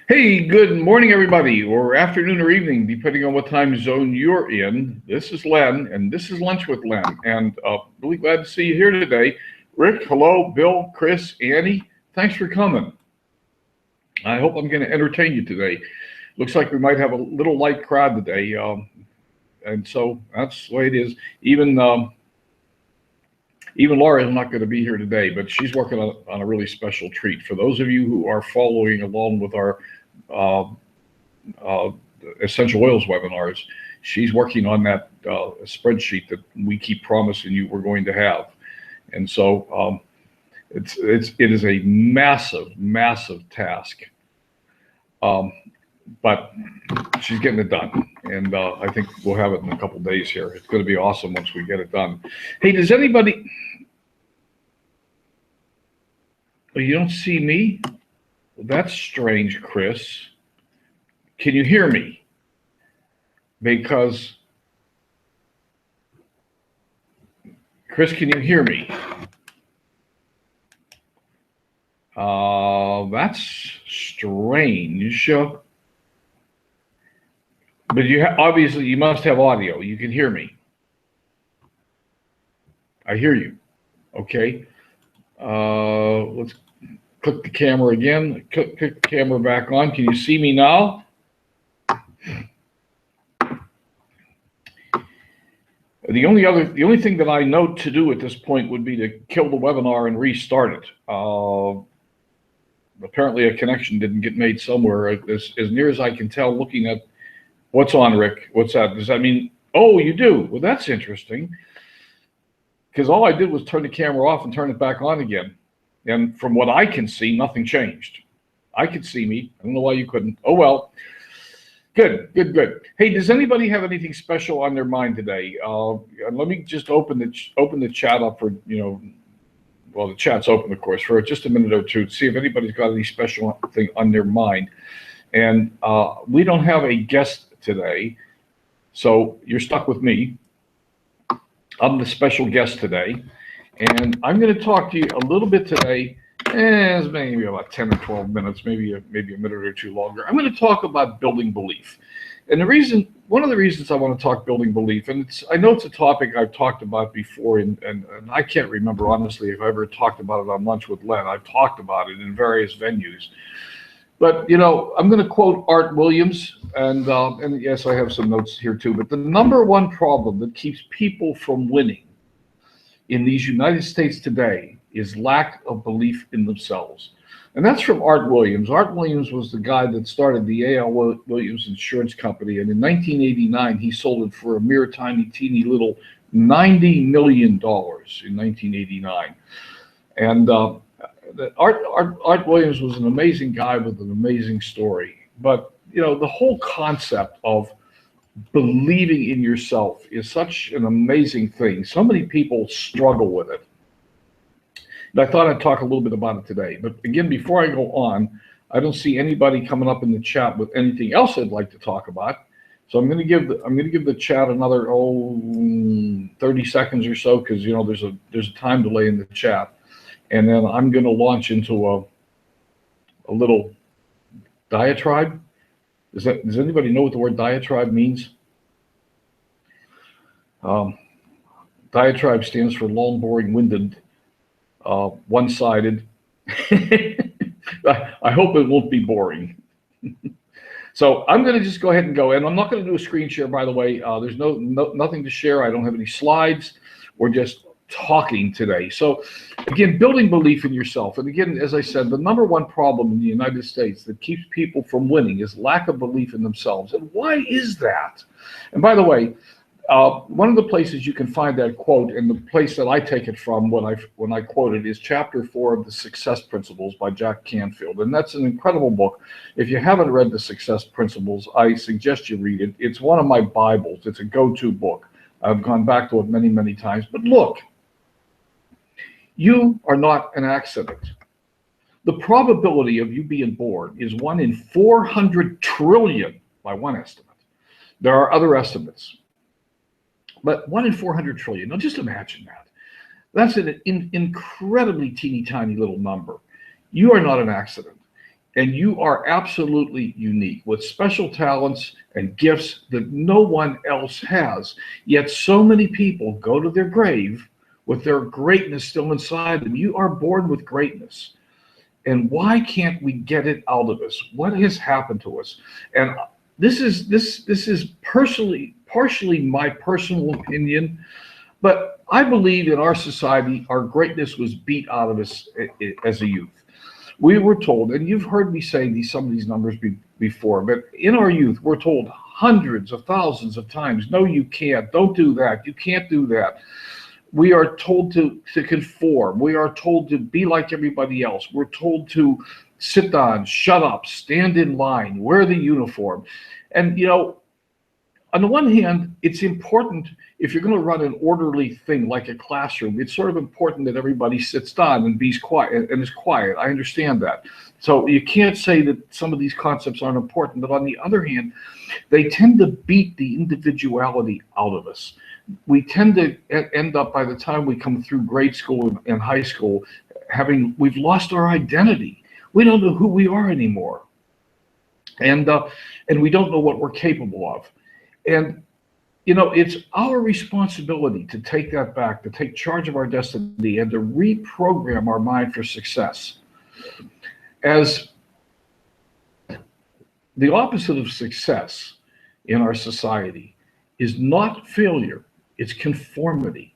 Hey, good morning, everybody, or afternoon or evening, depending on what time zone you're in. This is Len, and this is Lunch with Len. And really glad to see you here today. Rick, hello, Bill, Chris, Annie, thanks for coming. I hope I'm going to entertain you today. Looks like we might have a little light crowd today, and so that's the way it is. Even Laura is not going to be here today, but she's working on a really special treat. For those of you who are following along with our uh, uh, essential oils webinars, she's working on that spreadsheet that we keep promising you we're going to have. And so it is a massive task, um, but she's getting it done, and I think we'll have it in a couple days here. It's going to be awesome once we get it done. Hey, does anybody? Oh, you don't see me? Well, that's strange, Chris. Can you hear me? Because, Chris, can you hear me? That's strange. But obviously you must have audio. You can hear me. I hear you. Okay. Let's click the camera again. Click the camera back on. Can you see me now? The only thing that I know to do at this point would be to kill the webinar and restart it. Apparently a connection didn't get made somewhere. As near as I can tell, looking at what's on, Rick, what's that? Does that mean, oh, you do? Well, that's interesting. Because all I did was turn the camera off and turn it back on again. And from what I can see, nothing changed. I could see me. I don't know why you couldn't. Oh, well. Good. Hey, does anybody have anything special on their mind today? Let me just open the chat up for, well, the chat's open, of course, for just a minute or two to see if anybody's got any special thing on their mind. And we don't have a guest today, so you're stuck with me. I'm the special guest today, and I'm going to talk to you a little bit today. It's maybe about 10 or 12 minutes, maybe a minute or two longer. I'm going to talk about building belief. And one of the reasons I want to talk building belief, and I know it's a topic I've talked about before, and I can't remember, honestly, if I ever talked about it on Lunch with Len. I've talked about it in various venues. But, I'm going to quote Art Williams, and yes, I have some notes here too, but the number one problem that keeps people from winning in these United States today is lack of belief in themselves. And that's from Art Williams. Art Williams was the guy that started the A.L. Williams Insurance Company, and in 1989, he sold it for a mere teeny little $90 million in 1989. And Art Williams was an amazing guy with an amazing story. But, the whole concept of believing in yourself is such an amazing thing. So many people struggle with it. And I thought I'd talk a little bit about it today. But again, before I go on, I don't see anybody coming up in the chat with anything else I'd like to talk about. So I'm going to give the chat another 30 seconds or so, because there's a time delay in the chat. And then I'm going to launch into a little diatribe. Does anybody know what the word diatribe means? Diatribe stands for long, boring, winded, one-sided. I hope it won't be boring. So I'm going to just go ahead and go. And I'm not going to do a screen share, by the way. There's nothing to share. I don't have any slides. We're just talking today. So again, building belief in yourself. And again, as I said, the number one problem in the United States that keeps people from winning is lack of belief in themselves. And why is that? And by the way, one of the places you can find that quote, and the place that I take it from when I quote it, is chapter 4 of The Success Principles by Jack Canfield. And that's an incredible book. If you haven't read The Success Principles, I suggest you read it. It's one of my Bibles. It's a go-to book. I've gone back to it many, many times. But look, you are not an accident. The probability of you being born is 1 in 400 trillion by one estimate. There are other estimates, but 1 in 400 trillion. Now just imagine that. That's an incredibly teeny tiny little number. You are not an accident. And you are absolutely unique with special talents and gifts that no one else has. Yet so many people go to their grave with their greatness still inside them. You are born with greatness. And why can't we get it out of us? What has happened to us? And this is personally partially my personal opinion, but I believe in our society our greatness was beat out of us as a youth. We were told, and you've heard me say some of these numbers before, but in our youth, we're told hundreds of thousands of times, no, you can't, don't do that, you can't do that. We are told to conform. We are told to be like everybody else. We're told to sit down, shut up, stand in line, wear the uniform. And, on the one hand, it's important if you're going to run an orderly thing like a classroom, it's sort of important that everybody sits down and is quiet. I understand that. So you can't say that some of these concepts aren't important, but on the other hand, they tend to beat the individuality out of us. We tend to end up, by the time we come through grade school and high school, we've lost our identity. We don't know who we are anymore. And we don't know what we're capable of. And, it's our responsibility to take that back, to take charge of our destiny and to reprogram our mind for success. As the opposite of success in our society is not failure, it's conformity.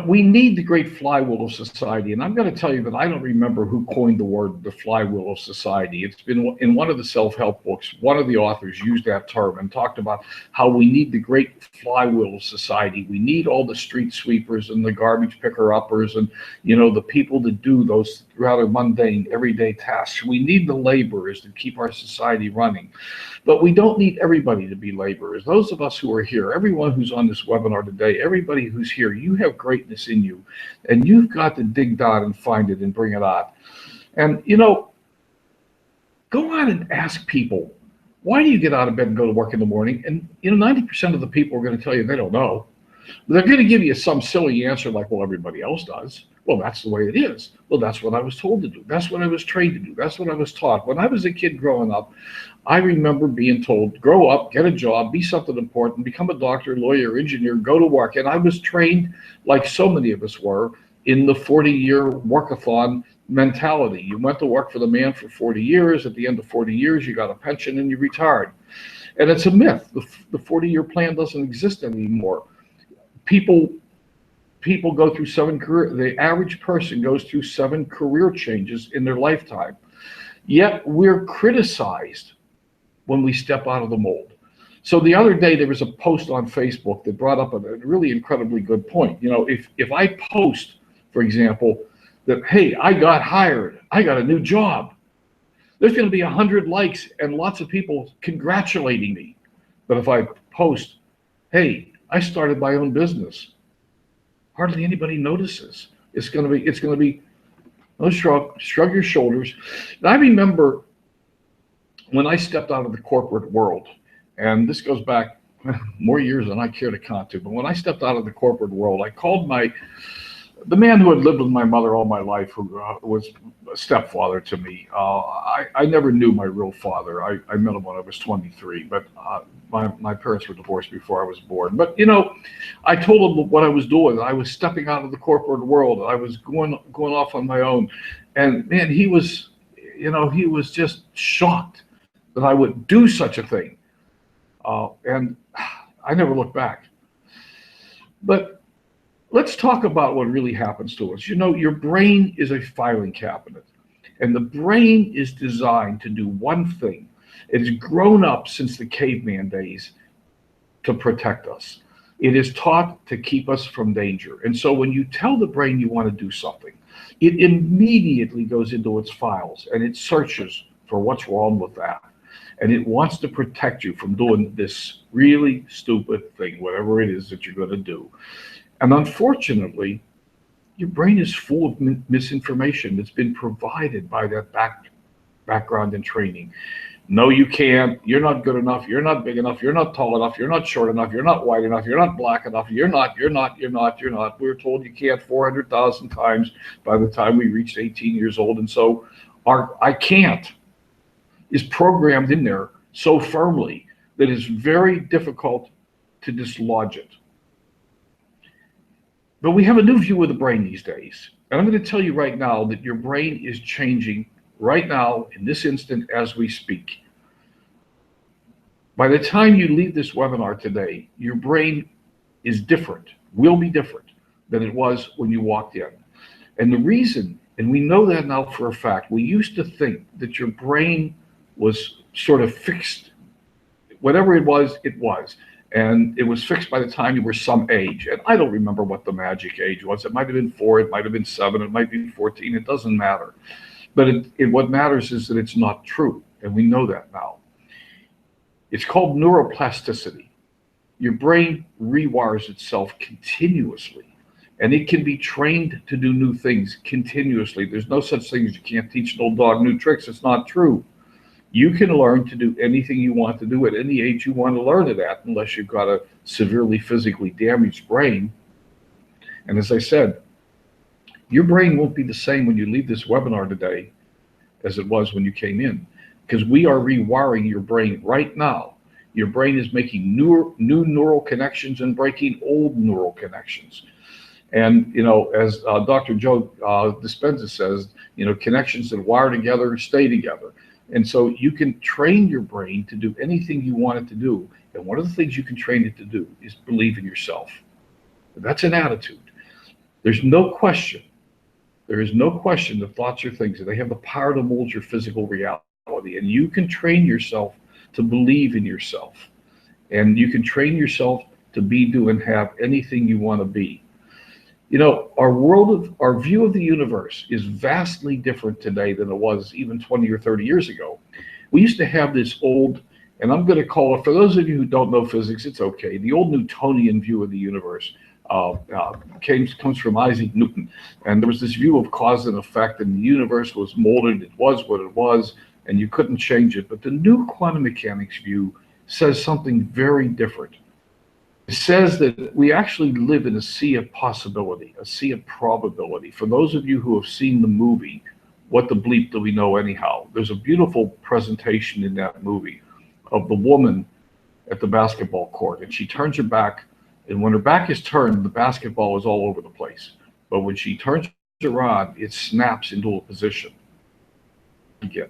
We need the great flywheel of society. And I'm going to tell you that I don't remember who coined the word the flywheel of society. It's been in one of the self-help books. One of the authors used that term and talked about how we need the great flywheel of society. We need all the street sweepers and the garbage picker-uppers and, the people that do those rather mundane everyday tasks. We need the laborers to keep our society running. But we don't need everybody to be laborers. Those of us who are here, everyone who's on this webinar today, everybody who's here, you have greatness in you. And you've got to dig down and find it and bring it out. And, go on and ask people, why do you get out of bed and go to work in the morning? And, 90% of the people are going to tell you they don't know. They're going to give you some silly answer like, well, everybody else does. Well, that's the way it is. Well, that's what I was told to do. That's what I was trained to do. That's what I was taught. When I was a kid growing up, I remember being told, grow up, get a job, be something important, become a doctor, lawyer, engineer, go to work. And I was trained, like so many of us were, in the 40-year workathon mentality. You went to work for the man for 40 years. At the end of 40 years, you got a pension and you retired. And it's a myth. The 40-year plan doesn't exist anymore. People go through the average person goes through 7 career changes in their lifetime. Yet we're criticized when we step out of the mold. So the other day there was a post on Facebook that brought up a really incredibly good point. If I post, for example, that, hey, I got hired, I got a new job, there's going to be 100 likes and lots of people congratulating me. But if I post, hey, I started my own business, hardly anybody notices. It's going to be no shrug your shoulders. And I remember when I stepped out of the corporate world, and this goes back more years than I care to count to, but when I stepped out of the corporate world, I called the man who had lived with my mother all my life, who was a stepfather to me. I never knew my real father. I met him when I was 23, but my parents were divorced before I was born. But, I told him what I was doing. I was stepping out of the corporate world. I was going off on my own. And, man, he was just shocked that I would do such a thing. And I never looked back. But let's talk about what really happens to us. Your brain is a filing cabinet, and the brain is designed to do one thing. It has grown up since the caveman days to protect us. It is taught to keep us from danger. And so when you tell the brain you want to do something, it immediately goes into its files and it searches for what's wrong with that. And it wants to protect you from doing this really stupid thing, whatever it is that you're going to do. And unfortunately, your brain is full of misinformation that's been provided by that background and training. No, you can't. You're not good enough. You're not big enough. You're not tall enough. You're not short enough. You're not white enough. You're not black enough. You're not. We were told you can't 400,000 times by the time we reached 18 years old. And so I can't is programmed in there so firmly that it's very difficult to dislodge it. But we have a new view of the brain these days. And I'm going to tell you right now that your brain is changing right now in this instant as we speak. By the time you leave this webinar today, your brain is different, will be different than it was when you walked in. And the reason, and we know that now for a fact, we used to think that your brain was sort of fixed. Whatever it was, it was. And it was fixed by the time you were some age. And I don't remember what the magic age was. It might have been 4, it might have been 7, it might be 14, it doesn't matter. But what matters is that it's not true, and we know that now. It's called neuroplasticity. Your brain rewires itself continuously, and it can be trained to do new things continuously. There's no such thing as you can't teach an old dog new tricks. It's not true. You can learn to do anything you want to do at any age you want to learn it at, unless you've got a severely physically damaged brain. And as I said, your brain won't be the same when you leave this webinar today as it was when you came in, because we are rewiring your brain right now. Your brain is making new neural connections and breaking old neural connections. And, as Dr. Joe Dispenza says, connections that wire together stay together. And so you can train your brain to do anything you want it to do. And one of the things you can train it to do is believe in yourself. That's an attitude. There's no question. There is no question that thoughts are things, and they have the power to mold your physical reality. And you can train yourself to believe in yourself. And you can train yourself to be, do, and have anything you want to be. Our view of the universe is vastly different today than it was even 20 or 30 years ago. We used to have this old, and I'm going to call it, for those of you who don't know physics, it's okay, the old Newtonian view of the universe comes from Isaac Newton. And there was this view of cause and effect, and the universe was molded, it was what it was, and you couldn't change it. But the new quantum mechanics view says something very different. It says that we actually live in a sea of possibility, a sea of probability. For those of you who have seen the movie, What the Bleep Do We Know Anyhow? There's a beautiful presentation in that movie of the woman at the basketball court, and she turns her back, and when her back is turned, the basketball is all over the place. But when she turns around, it snaps into a position again,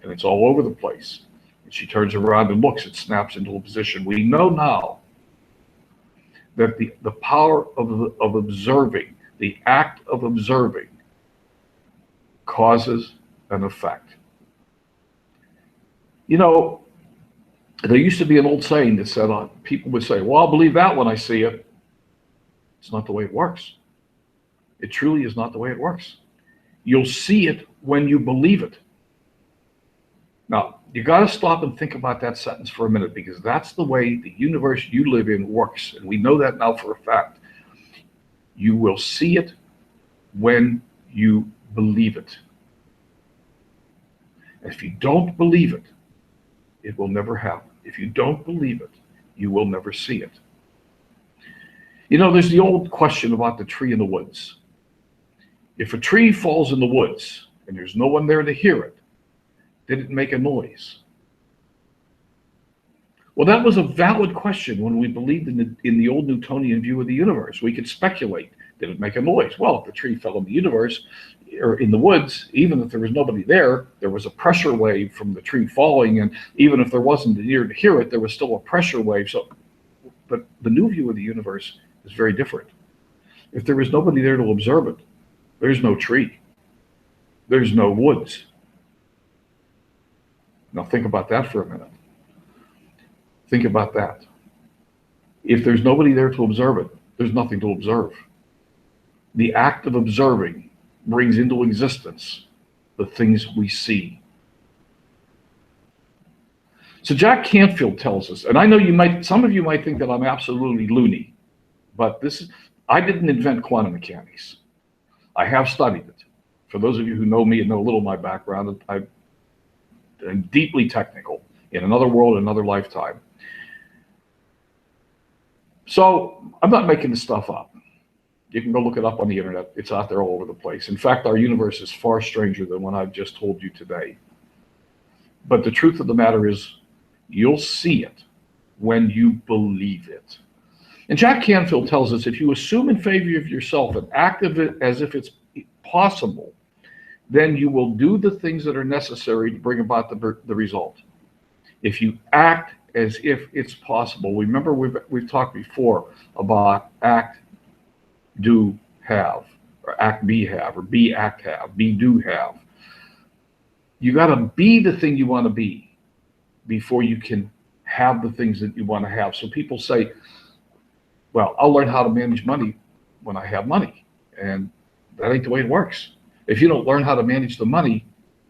and it's all over the place. And she turns around and looks, it snaps into a position. We know now that the power of observing, the act of observing, causes an effect. There used to be an old saying that said, people would say, well, I'll believe that when I see it. It's not the way it works. It truly is not the way it works. You'll see it when you believe it. Now, you got to stop and think about that sentence for a minute, because that's the way the universe you live in works. And we know that now for a fact. You will see it when you believe it. And if you don't believe it, it will never happen. If you don't believe it, you will never see it. There's the old question about the tree in the woods. If a tree falls in the woods and there's no one there to hear it, did it make a noise? Well, that was a valid question when we believed in the old Newtonian view of the universe. We could speculate, did it make a noise? Well, if the tree fell in the universe or in the woods, even if there was nobody there, there was a pressure wave from the tree falling, and even if there wasn't an ear to hear it, there was still a pressure wave. But the new view of the universe is very different. If there was nobody there to observe it, there's no tree. There's no woods. Now think about that for a minute. Think about that. If there's nobody there to observe it, there's nothing to observe. The act of observing brings into existence the things we see. So Jack Canfield tells us, and I know some of you might think that I'm absolutely loony, but I didn't invent quantum mechanics. I have studied it. For those of you who know me and know a little of my background, I'm deeply technical in another world, another lifetime. So I'm not making this stuff up. You can go look it up on the internet. It's out there all over the place. In fact, our universe is far stranger than what I've just told you today. But the truth of the matter is, you'll see it when you believe it. And Jack Canfield tells us if you assume in favor of yourself and act of it as if it's possible, then you will do the things that are necessary to bring about the result. If you act as if it's possible, remember we've talked before about act, do, have, or act, be, have, or be, act, have, be, do, have. You got to be the thing you want to be before you can have the things that you want to have. So people say, well, I'll learn how to manage money when I have money. And that ain't the way it works. If you don't learn how to manage the money,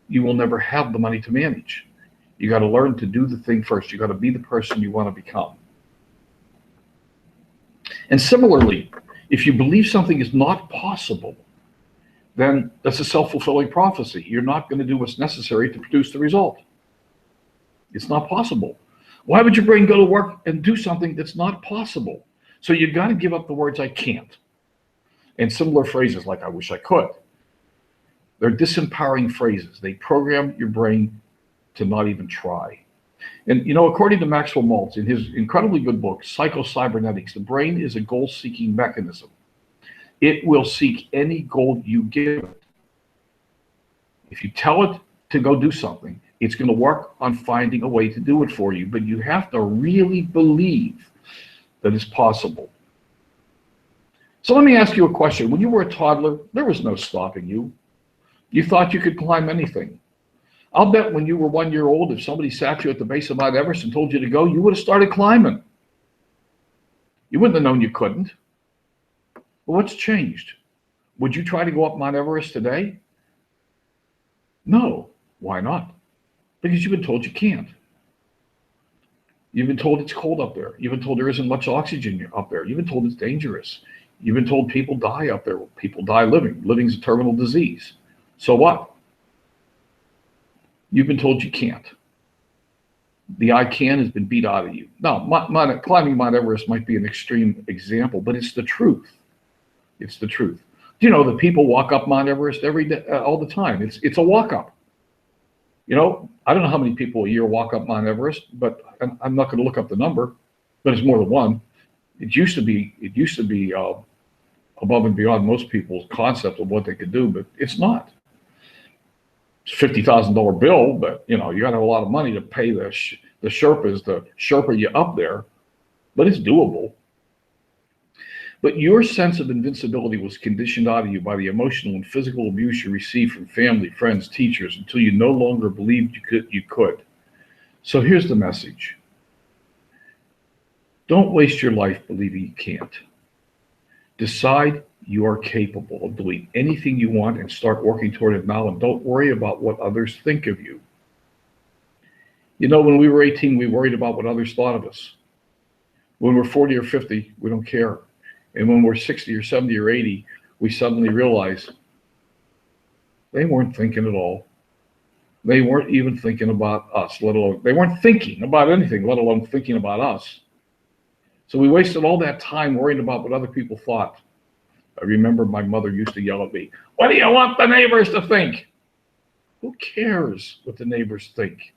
you will never have the money to manage. You got to learn to do the thing first. You got to be the person you want to become. And similarly, if you believe something is not possible, then that's a self-fulfilling prophecy. You're not going to do what's necessary to produce the result. It's not possible. Why would your brain go to work and do something that's not possible? So you got to give up the words I can't. And similar phrases like I wish I could. They're disempowering phrases. They program your brain to not even try. And according to Maxwell Maltz, in his incredibly good book, Psycho-Cybernetics, the brain is a goal-seeking mechanism. It will seek any goal you give it. If you tell it to go do something, it's going to work on finding a way to do it for you, but you have to really believe that it's possible. So let me ask you a question. When you were a toddler, there was no stopping you. You thought you could climb anything. I'll bet when you were 1 year old, if somebody sat you at the base of Mount Everest and told you to go, you would have started climbing. You wouldn't have known you couldn't. Well, what's changed? Would you try to go up Mount Everest today? No. Why not? Because you've been told you can't. You've been told it's cold up there. You've been told there isn't much oxygen up there. You've been told it's dangerous. You've been told people die up there. People die living. Living's a terminal disease. So what? You've been told you can't. The I can has been beat out of you. Now, climbing Mount Everest might be an extreme example, but it's the truth. It's the truth. Do you know that people walk up Mount Everest every day, all the time? It's a walk up. I don't know how many people a year walk up Mount Everest, but I'm not going to look up the number, but it's more than one. It used to be above and beyond most people's concept of what they could do, but it's not. It's a $50,000 bill, but you got to have a lot of money to pay the Sherpas to Sherpa you up there, but it's doable. But your sense of invincibility was conditioned out of you by the emotional and physical abuse you received from family, friends, teachers, until you no longer believed you could. So here's the message. Don't waste your life believing you can't. Decide you are capable of doing anything you want and start working toward it now, and don't worry about what others think of you. When we were 18, we worried about what others thought of us. When we're 40 or 50, we don't care. And when we're 60 or 70 or 80, we suddenly realize they weren't thinking at all. They weren't even thinking about us, they weren't thinking about anything, let alone thinking about us. So we wasted all that time worrying about what other people thought. I remember my mother used to yell at me, "What do you want the neighbors to think?" Who cares what the neighbors think?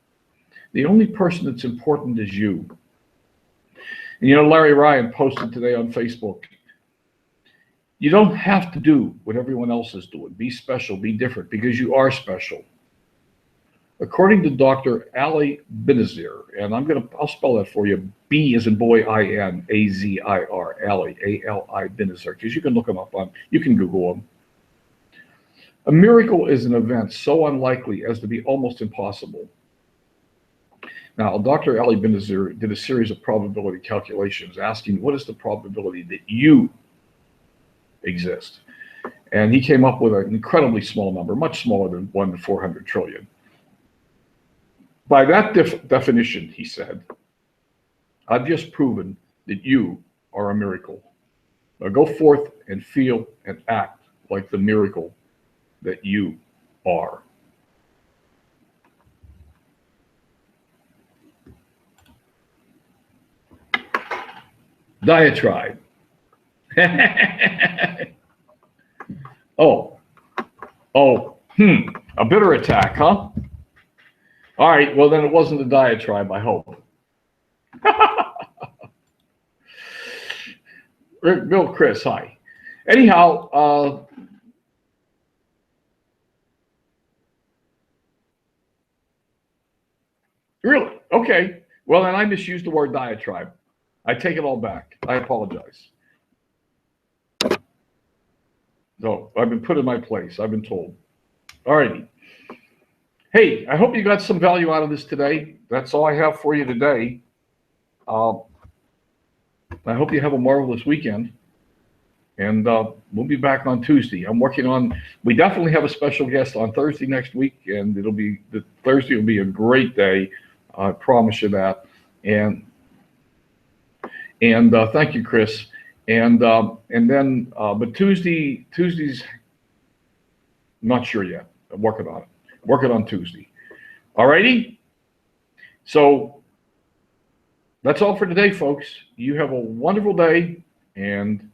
The only person that's important is you. And Larry Ryan posted today on Facebook, you don't have to do what everyone else is doing. Be special, be different, because you are special. According to Dr. Ali Benazir, and I'll spell that for you, B as in boy, I-N-A-Z-I-R, Ali, A-L-I Benazir, because you can look them up you can Google them. A miracle is an event so unlikely as to be almost impossible. Now, Dr. Ali Benazir did a series of probability calculations asking, what is the probability that you exist? And he came up with an incredibly small number, much smaller than 1 to 400 trillion. By that definition, he said, I've just proven that you are a miracle. Now go forth and feel and act like the miracle that you are. Diatribe. A bitter attack, huh? All right. Well, then it wasn't a diatribe, I hope. Rick, Bill, Chris, hi. Anyhow, really? Okay. Well, then I misused the word diatribe. I take it all back. I apologize. So I've been put in my place. I've been told. All righty. Hey, I hope you got some value out of this today. That's all I have for you today. Uh, I hope you have a marvelous weekend. And we'll be back on Tuesday. I'm working on. We definitely have a special guest on Thursday next week, and Thursday will be a great day. I promise you that. And thank you, Chris. But Tuesday's not sure yet. I'm working on it. Working on Tuesday. All righty. So that's all for today, folks. You have a wonderful day, and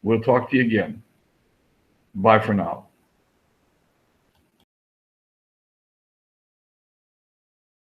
we'll talk to you again. Bye for now.